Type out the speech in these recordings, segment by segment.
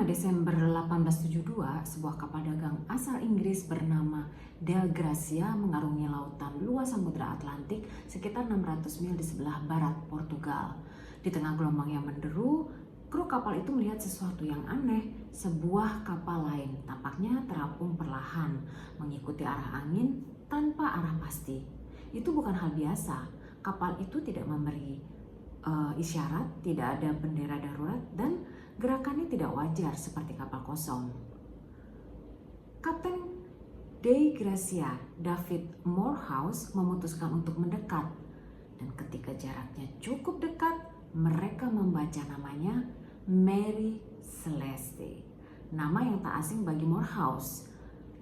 Desember 1872, sebuah kapal dagang asal Inggris bernama Dei Gracia mengarungi lautan luas Samudra Atlantik sekitar 600 mil di sebelah barat Portugal. Di tengah gelombang yang menderu, kru kapal itu melihat sesuatu yang aneh. Sebuah kapal lain tampaknya terapung perlahan, mengikuti arah angin tanpa arah pasti. Itu bukan hal biasa. Kapal itu tidak memberi isyarat, tidak ada bendera darurat, dan gerakannya tidak wajar seperti kapal kosong. Kapten Dei Gracia, David Morehouse, memutuskan untuk mendekat. Dan ketika jaraknya cukup dekat, mereka membaca namanya Mary Celeste. Nama yang tak asing bagi Morehouse.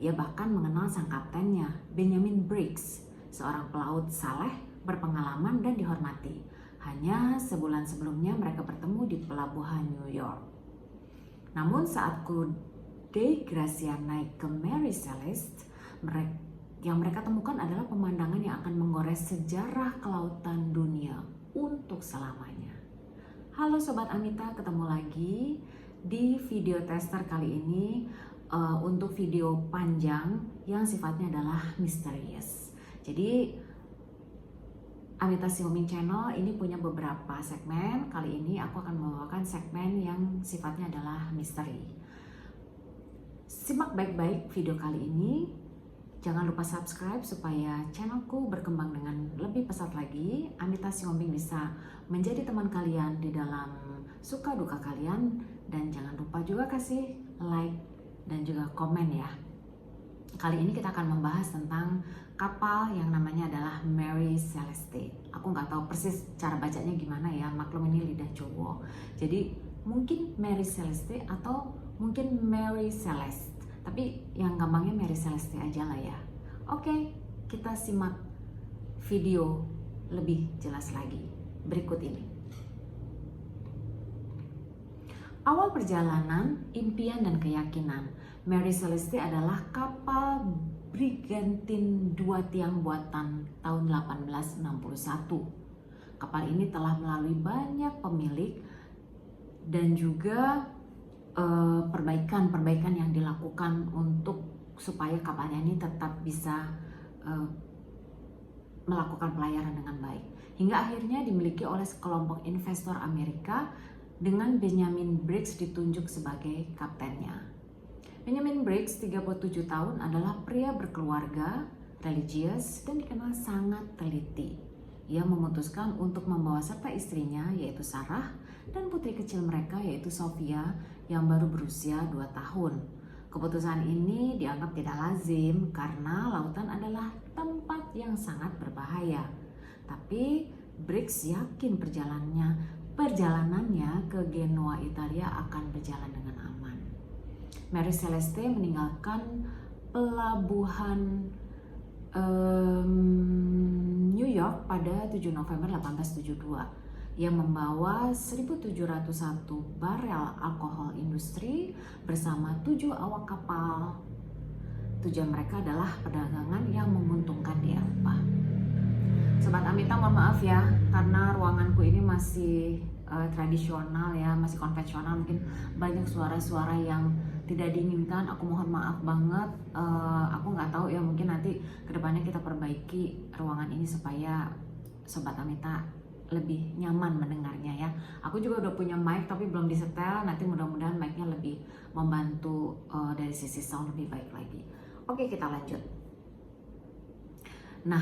Ia bahkan mengenal sang kaptennya, Benjamin Briggs, seorang pelaut saleh, berpengalaman dan dihormati. Hanya sebulan sebelumnya mereka bertemu di pelabuhan New York. Namun saat kru Dei Gracia naik ke Mary Celeste, yang mereka temukan adalah pemandangan yang akan menggores sejarah kelautan dunia untuk selamanya. Halo Sobat Amita, ketemu lagi di video tester kali ini untuk video panjang yang sifatnya adalah misterius. Jadi Amita Xiaoming Channel ini punya beberapa segmen. Kali ini aku akan membawakan segmen yang sifatnya adalah misteri. Simak baik-baik video kali ini. Jangan lupa subscribe supaya channelku berkembang dengan lebih pesat lagi. Amita Xiaoming bisa menjadi teman kalian di dalam suka duka kalian. Dan jangan lupa juga kasih like dan juga komen ya. Kali ini kita akan membahas tentang kapal yang namanya adalah Mary Celeste. Aku nggak tahu persis cara bacanya gimana ya, maklum ini lidah Jawa. Jadi mungkin Mary Celeste atau mungkin Mary Celeste. Tapi yang gampangnya Mary Celeste aja lah ya. Oke, kita simak video lebih jelas lagi berikut ini. Awal perjalanan, impian dan keyakinan. Mary Celeste adalah kapal Brigantine 2 tiang buatan tahun 1861. Kapal ini telah melalui banyak pemilik dan juga perbaikan yang dilakukan untuk supaya kapalnya ini tetap bisa melakukan pelayaran dengan baik. Hingga akhirnya dimiliki oleh sekelompok investor Amerika dengan Benjamin Briggs ditunjuk sebagai kaptennya. Benjamin Briggs, 37 tahun, adalah pria berkeluarga, religius, dan dikenal sangat teliti. Ia memutuskan untuk membawa serta istrinya, yaitu Sarah, dan putri kecil mereka, yaitu Sophia, yang baru berusia 2 tahun. Keputusan ini dianggap tidak lazim karena lautan adalah tempat yang sangat berbahaya. Tapi Briggs yakin perjalanannya ke Genoa, Italia akan berjalan dengan aman. Mary Celeste meninggalkan pelabuhan New York pada 7 November 1872. Ia membawa 1.701 barel alkohol industri bersama 7 awak kapal. Tujuan mereka adalah perdagangan yang menguntungkan di Eropa. Sobat Amita, mohon maaf ya, karena ruanganku ini masih tradisional ya, masih konvensional, mungkin banyak suara-suara yang tidak diinginkan. Aku mohon maaf banget. Aku nggak tahu ya, mungkin nanti kedepannya kita perbaiki ruangan ini supaya Sobat Amita lebih nyaman mendengarnya ya. Aku juga udah punya mic tapi belum disetel. Nanti mudah-mudahan mic-nya lebih membantu dari sisi sound lebih baik lagi. Oke, kita lanjut. Nah,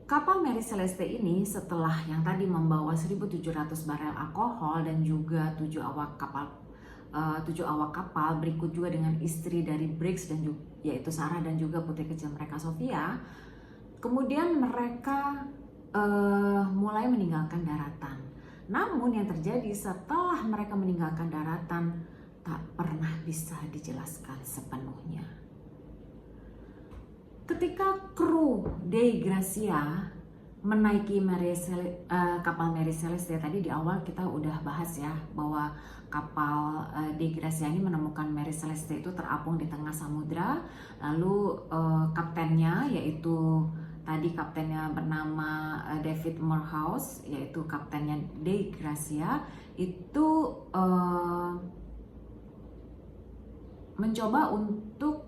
kapal Mary Celeste ini setelah yang tadi membawa 1.700 barel alkohol dan juga 7 awak kapal, berikut juga dengan istri dari Briggs dan juga, yaitu Sarah, dan juga putri kecil mereka Sophia. Kemudian mereka mulai meninggalkan daratan. Namun yang terjadi setelah mereka meninggalkan daratan tak pernah bisa dijelaskan sepenuhnya. Ketika kru Dei Gracia menaiki kapal Mary Celeste, tadi di awal kita udah bahas ya bahwa kapal Dei Gracia ini menemukan Mary Celeste itu terapung di tengah samudra. Lalu kaptennya, yaitu tadi kaptennya bernama David Morehouse, yaitu kaptennya Dei Gracia, itu mencoba untuk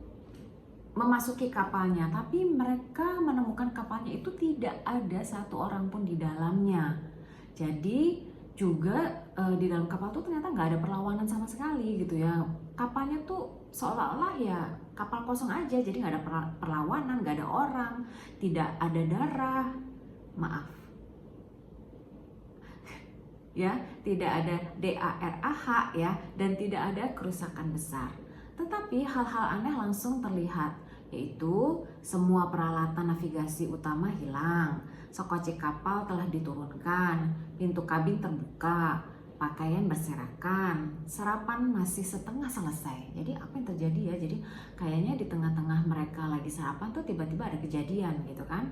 memasuki kapalnya, tapi mereka menemukan kapalnya itu tidak ada satu orang pun di dalamnya. Jadi juga di dalam kapal tuh ternyata nggak ada perlawanan sama sekali gitu ya. Kapalnya tuh seolah-olah ya kapal kosong aja, jadi nggak ada perlawanan, nggak ada orang, tidak ada darah, maaf ya, tidak ada DARAH ya, dan tidak ada kerusakan besar. Tetapi hal-hal aneh langsung terlihat, yaitu semua peralatan navigasi utama hilang, sekoci kapal telah diturunkan, pintu kabin terbuka, pakaian berserakan, sarapan masih setengah selesai. Jadi apa yang terjadi ya? Jadi kayaknya di tengah-tengah mereka lagi sarapan tuh tiba-tiba ada kejadian gitu kan.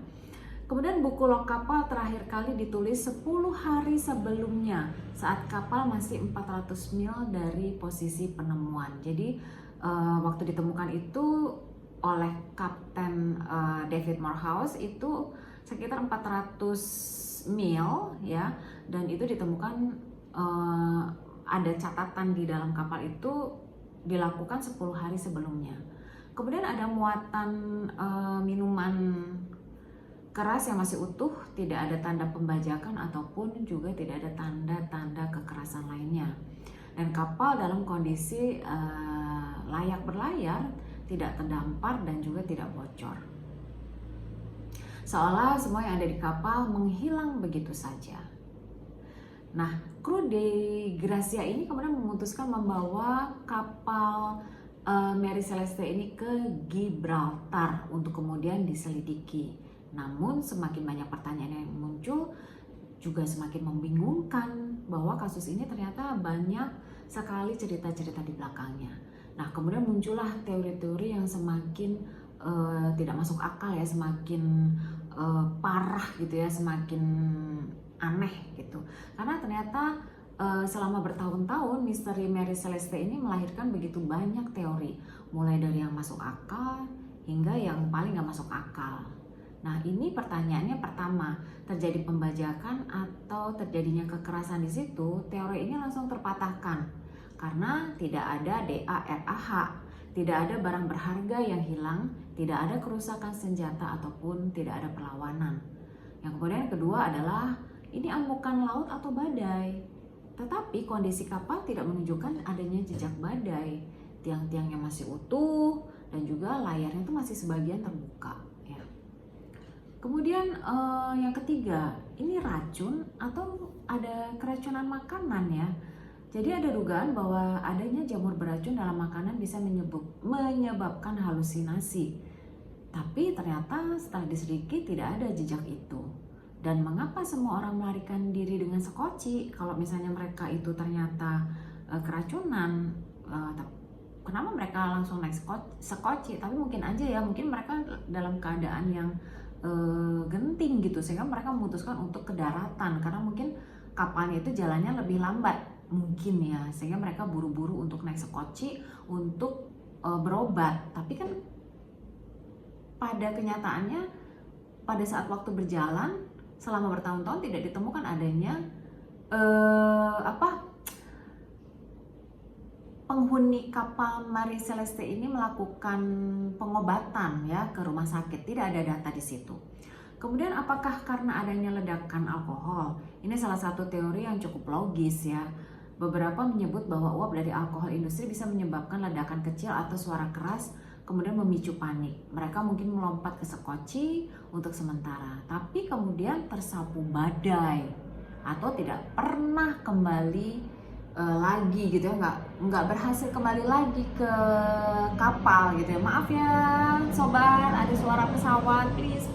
Kemudian buku log kapal terakhir kali ditulis 10 hari sebelumnya saat kapal masih 400 mil dari posisi penemuan. Jadi waktu ditemukan itu oleh Kapten David Morehouse itu sekitar 400 mil ya, dan itu ditemukan ada catatan di dalam kapal itu dilakukan 10 hari sebelumnya. Kemudian ada muatan minuman keras yang masih utuh, tidak ada tanda pembajakan ataupun juga tidak ada tanda-tanda kekerasan lainnya. Dan kapal dalam kondisi layak berlayar, tidak terdampar dan juga tidak bocor. Seolah semua yang ada di kapal menghilang begitu saja. Nah, kru Dei Gracia ini kemudian memutuskan membawa kapal Mary Celeste ini ke Gibraltar untuk kemudian diselidiki. Namun semakin banyak pertanyaan yang muncul, juga semakin membingungkan bahwa kasus ini ternyata banyak sekali cerita-cerita di belakangnya. Nah, kemudian muncullah teori-teori yang semakin tidak masuk akal ya, semakin parah gitu ya, semakin aneh gitu. Karena ternyata selama bertahun-tahun misteri Mary Celeste ini melahirkan begitu banyak teori, mulai dari yang masuk akal hingga yang paling gak masuk akal. Nah, ini pertanyaannya pertama, terjadi pembajakan atau terjadinya kekerasan di situ? Teori ini langsung terpatahkan karena tidak ada DARAH, tidak ada barang berharga yang hilang, tidak ada kerusakan senjata ataupun tidak ada perlawanan. Yang kemudian kedua adalah ini amukan laut atau badai. Tetapi kondisi kapal tidak menunjukkan adanya jejak badai. Tiang-tiangnya masih utuh dan juga layarnya itu masih sebagian terbuka. Kemudian yang ketiga, ini racun atau ada keracunan makanan ya. Jadi ada dugaan bahwa adanya jamur beracun dalam makanan bisa menyebabkan halusinasi. Tapi ternyata setelah diselidiki tidak ada jejak itu. Dan mengapa semua orang melarikan diri dengan sekoci? Kalau misalnya mereka itu ternyata keracunan, kenapa mereka langsung naik sekoci? Tapi mungkin aja ya, mungkin mereka dalam keadaan yang genting gitu, sehingga mereka memutuskan untuk ke daratan karena mungkin kapalnya itu jalannya lebih lambat mungkin ya, sehingga mereka buru-buru untuk naik sekoci untuk berobat. Tapi kan pada kenyataannya pada saat waktu berjalan selama bertahun-tahun tidak ditemukan adanya penghuni kapal Mary Celeste ini melakukan pengobatan ya ke rumah sakit, tidak ada data di situ. Kemudian apakah karena adanya ledakan alkohol? Ini salah satu teori yang cukup logis ya. Beberapa menyebut bahwa uap dari alkohol industri bisa menyebabkan ledakan kecil atau suara keras, kemudian memicu panik. Mereka mungkin melompat ke sekoci untuk sementara, tapi kemudian tersapu badai atau tidak pernah kembali lagi gitu ya, nggak berhasil kembali lagi ke kapal gitu ya. Maaf ya sobat, ada suara pesawat, please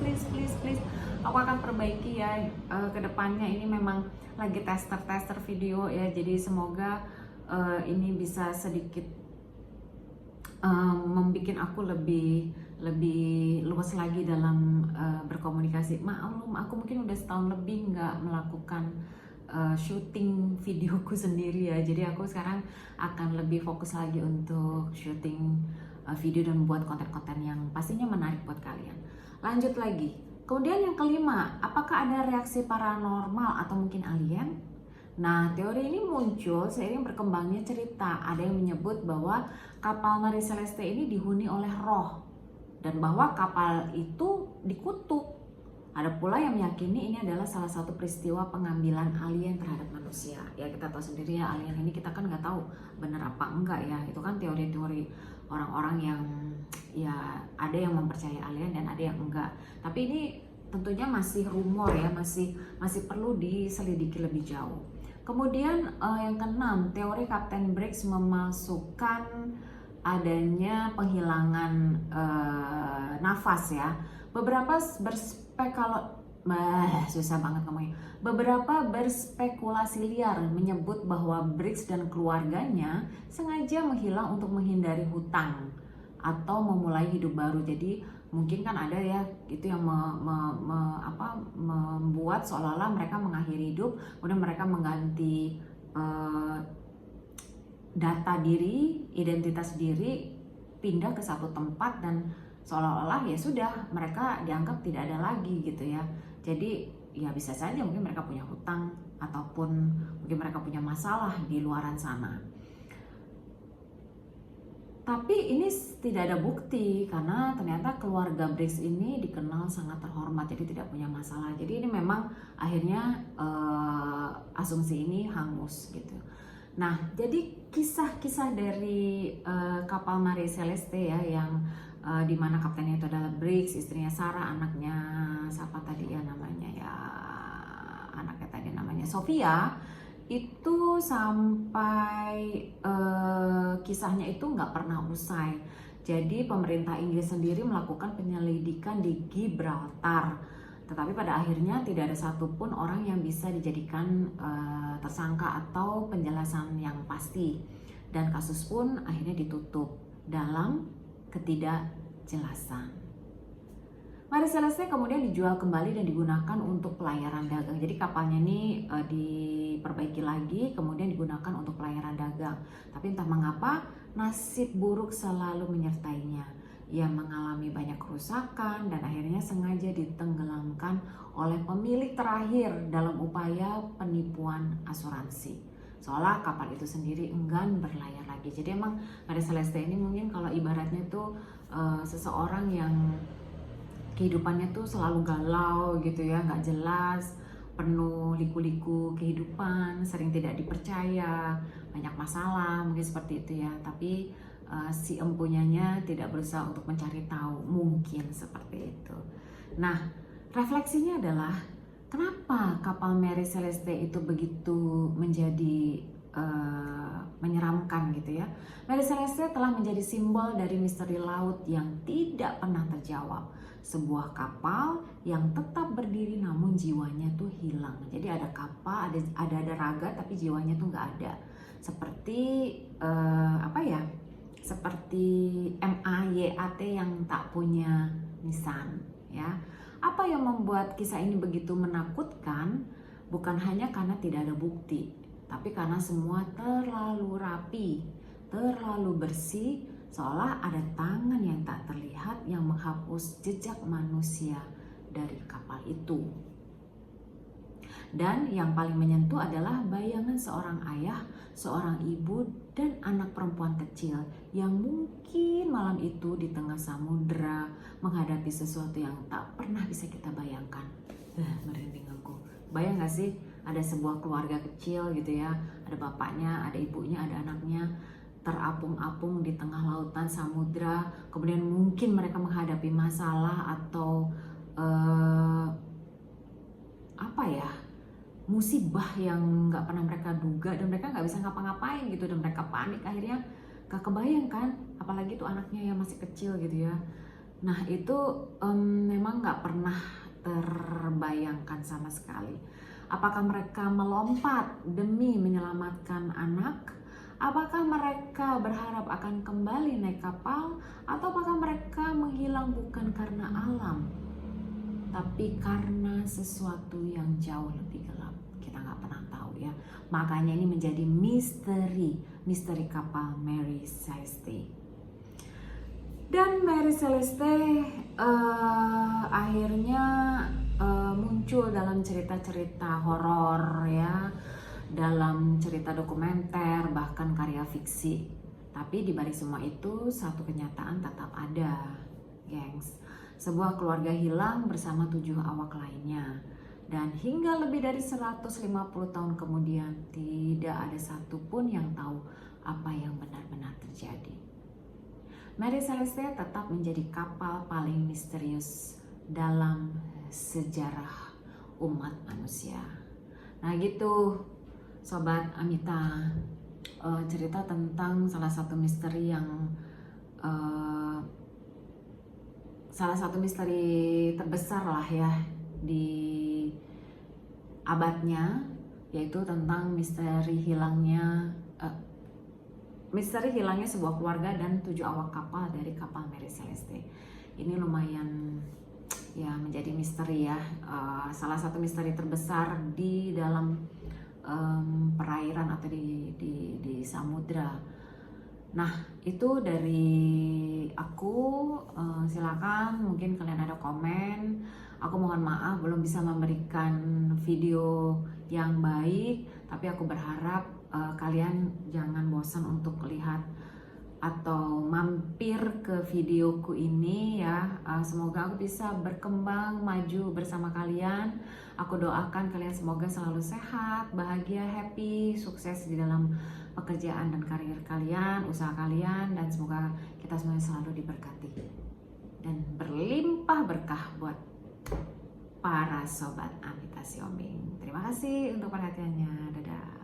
aku akan perbaiki ya ke depannya. Ini memang lagi tester video ya, jadi semoga ini bisa sedikit membuat aku lebih luas lagi dalam berkomunikasi. Maklum aku mungkin udah setahun lebih nggak melakukan syuting videoku sendiri ya, jadi aku sekarang akan lebih fokus lagi untuk syuting video dan membuat konten-konten yang pastinya menarik buat kalian. Lanjut lagi, kemudian yang kelima, apakah ada reaksi paranormal atau mungkin alien? Nah, teori ini muncul seiring berkembangnya cerita. Ada yang menyebut bahwa kapal Marie Celeste ini dihuni oleh roh dan bahwa kapal itu dikutuk. Ada pula yang meyakini ini adalah salah satu peristiwa pengambilan alien terhadap manusia. Ya kita tahu sendiri ya, alien ini kita kan nggak tahu benar apa enggak ya. Itu kan teori-teori orang-orang yang ya ada yang mempercayai alien dan ada yang enggak. Tapi ini tentunya masih rumor ya, masih perlu diselidiki lebih jauh. Kemudian yang keenam, teori Kapten Briggs memasukkan adanya penghilangan nafas ya. Beberapa susah banget ngomongnya. Beberapa berspekulasi liar menyebut bahwa Briggs dan keluarganya sengaja menghilang untuk menghindari hutang atau memulai hidup baru. Jadi mungkin kan ada ya itu yang membuat seolah-olah mereka mengakhiri hidup, kemudian mereka mengganti data diri, identitas diri, pindah ke satu tempat dan seolah-olah ya sudah mereka dianggap tidak ada lagi gitu ya. Jadi ya bisa saja mungkin mereka punya hutang ataupun mungkin mereka punya masalah di luaran sana. Tapi ini tidak ada bukti karena ternyata keluarga Briggs ini dikenal sangat terhormat, jadi tidak punya masalah. Jadi ini memang akhirnya asumsi ini hangus gitu. Nah, jadi kisah-kisah dari kapal Marie Celeste ya yang dimana kaptennya itu adalah Briggs, istrinya Sarah, anaknya siapa tadi ya namanya ya, anaknya tadi namanya Sophia. Itu sampai kisahnya itu nggak pernah usai. Jadi pemerintah Inggris sendiri melakukan penyelidikan di Gibraltar, tetapi pada akhirnya tidak ada satupun orang yang bisa dijadikan tersangka atau penjelasan yang pasti, dan kasus pun akhirnya ditutup dalam ketidakjelasan. Marie Celeste kemudian dijual kembali dan digunakan untuk pelayaran dagang. Jadi kapalnya ini diperbaiki lagi, kemudian digunakan untuk pelayaran dagang. Tapi entah mengapa nasib buruk selalu menyertainya. Ia mengalami banyak kerusakan dan akhirnya sengaja ditenggelamkan oleh pemilik terakhir dalam upaya penipuan asuransi. Seolah kapal itu sendiri enggan berlayar lagi. Jadi emang Marie Celeste ini mungkin kalau ibaratnya tuh seseorang yang kehidupannya tuh selalu galau gitu ya, nggak jelas, penuh liku-liku kehidupan, sering tidak dipercaya, banyak masalah, mungkin seperti itu ya. Tapi si empunyanya tidak berusaha untuk mencari tahu, mungkin seperti itu. Nah, refleksinya adalah kenapa kapal Marie Celeste itu begitu menjadi menyeramkan gitu ya. Marie Celeste telah menjadi simbol dari misteri laut yang tidak pernah terjawab. Sebuah kapal yang tetap berdiri namun jiwanya tuh hilang. Jadi ada kapal, ada raga tapi jiwanya tuh nggak ada. Seperti seperti MAYAT yang tak punya nisan ya. Apa yang membuat kisah ini begitu menakutkan? Bukan hanya karena tidak ada bukti, tapi karena semua terlalu rapi, terlalu bersih, seolah ada tangan yang tak terlihat yang menghapus jejak manusia dari kapal itu. Dan yang paling menyentuh adalah bayangan seorang ayah, seorang ibu, dan anak perempuan kecil yang mungkin malam itu di tengah samudera menghadapi sesuatu yang tak pernah bisa kita bayangkan. Merinding aku. Bayang gak sih ada sebuah keluarga kecil gitu ya, ada bapaknya, ada ibunya, ada anaknya, terapung-apung di tengah lautan samudra, kemudian mungkin mereka menghadapi masalah atau musibah yang nggak pernah mereka duga dan mereka nggak bisa ngapa-ngapain gitu dan mereka panik, akhirnya gak kebayang kan, apalagi tuh anaknya yang masih kecil gitu ya. Nah itu memang nggak pernah terbayangkan sama sekali. Apakah mereka melompat demi menyelamatkan anak? Apakah mereka berharap akan kembali naik kapal? Atau apakah mereka menghilang bukan karena alam, tapi karena sesuatu yang jauh lebih gelap? Kita nggak pernah tahu ya. Makanya ini menjadi misteri kapal Marie Celeste. Dan Marie Celeste akhirnya muncul dalam cerita-cerita horor ya, dalam cerita dokumenter, bahkan karya fiksi. Tapi di balik semua itu, satu kenyataan tetap ada, gengs. Sebuah keluarga hilang bersama 7 awak lainnya. Dan hingga lebih dari 150 tahun kemudian, tidak ada satupun yang tahu apa yang benar-benar terjadi. Mary Celeste tetap menjadi kapal paling misterius dalam sejarah umat manusia. Nah gitu, Sobat Amita, cerita tentang salah satu misteri terbesar lah ya di abadnya, yaitu tentang misteri hilangnya sebuah keluarga dan 7 awak kapal dari kapal Mary Celeste. Ini lumayan ya menjadi misteri ya, salah satu misteri terbesar di dalam perairan atau di samudra. Nah itu dari aku, silakan mungkin kalian ada komen. Aku mohon maaf belum bisa memberikan video yang baik, tapi aku berharap kalian jangan bosan untuk lihat atau mampir ke videoku ini ya. Semoga aku bisa berkembang maju bersama kalian. Aku doakan kalian semoga selalu sehat, bahagia, happy, sukses di dalam pekerjaan dan karir kalian, usaha kalian, dan semoga kita semuanya selalu diberkati dan berlimpah berkah buat para sobat Amita Siombing. Terima kasih untuk perhatiannya. Dadah.